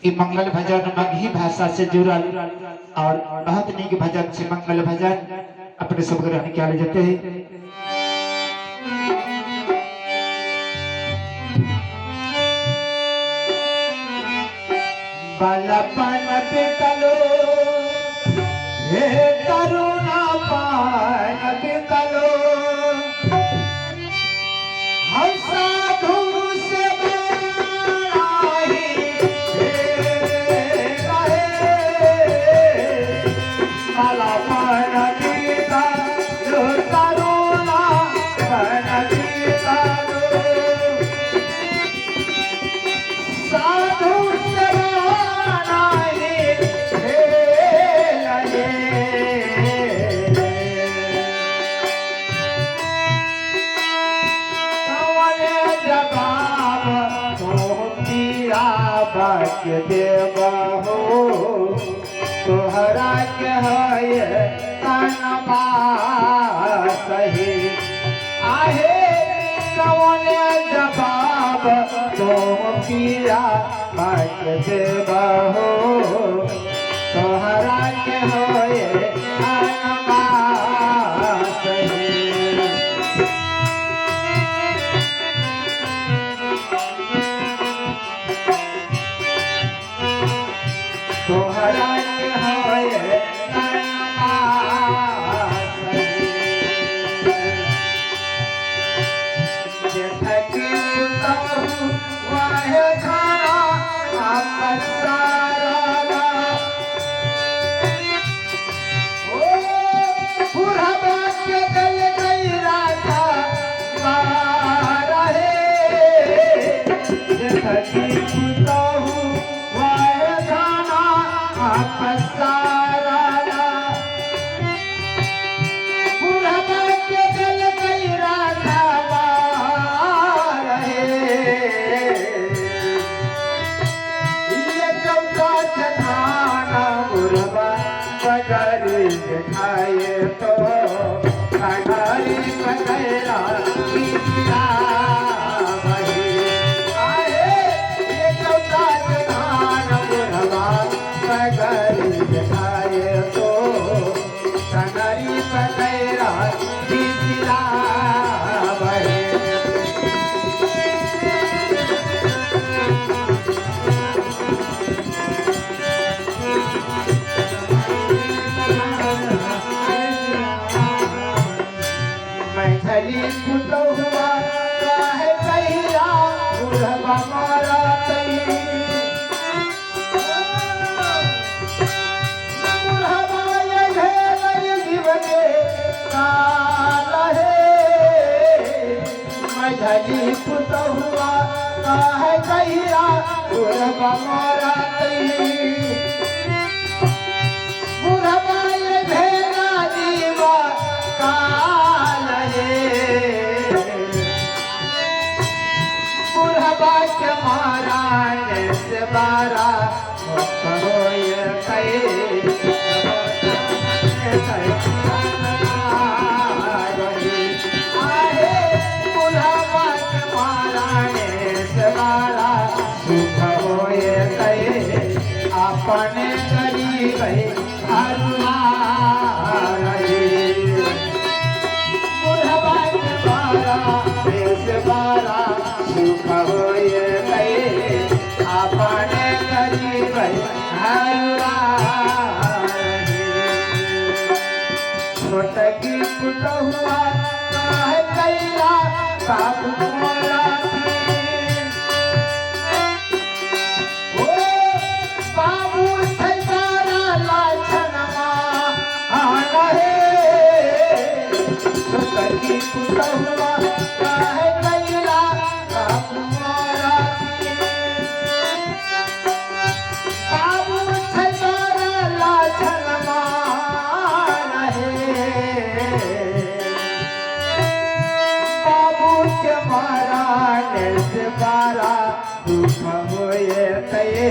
ये मंगल भजन मगही भाषा से जुड़ल और बहुत नीक भजन से मंगल भजन अपने सब ग्रहण किया जाते हैं। बालापन बितलो हे करुणा पान बितलो हम साधु से बनाही बालापन बितलो करुणा पान बितलो साधु भाग्य देवा हो तोहरा के है तनमा सही आहे कौन जवाब तो पिया भाग्य देवा हो तोहरा के है तनमा सही तोहरा के होए तनमा सही जेठकी उतहु वाहे खाना आपस सारा ओ पूरा बात के दिल गई राजा मारा है जेठकी उतहु पसारा पूरा के दिल गई राधा रहे ये चौथा चढ़ाना मुरबा बजारी दिखाए तो खड़ारी बगैरा मैथली पुतो हुआ काहे कहिया बुढ़वा मारा तई बुढ़वा ये भेल जीवने काला है मैथली पुतो हुआ काहे कहिया बुढ़वा मारा तई बुढ़वा ये भेल जीवा के महाराज से बारा होए अपने गरीब बारा सुख होए अपने गरीब छोटकी पुतहुआ काहे कैला बाबू मोरा ओ बाबू सैतारा लाछनमा आना है छोटकी पुतहुआ काहे कैला बाबू मोरा बाबू सैतारा लाछनमा बारा दुख होए तये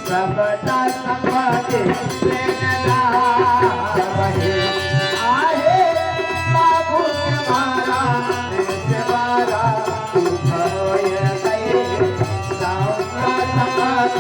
सबटा संपत्ति लेना वही आहे बाबू तुम्हारा से बारा दुख होए तये सबटा संपत्ति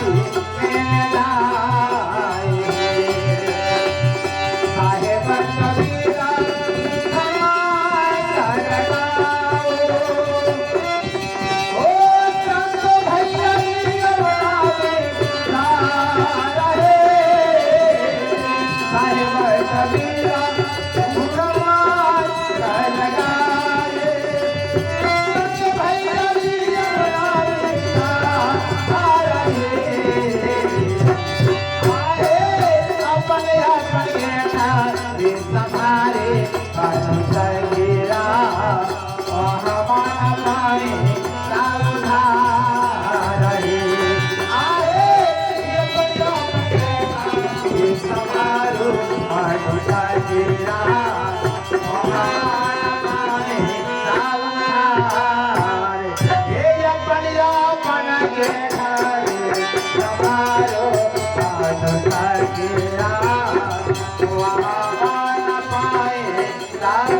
Bye.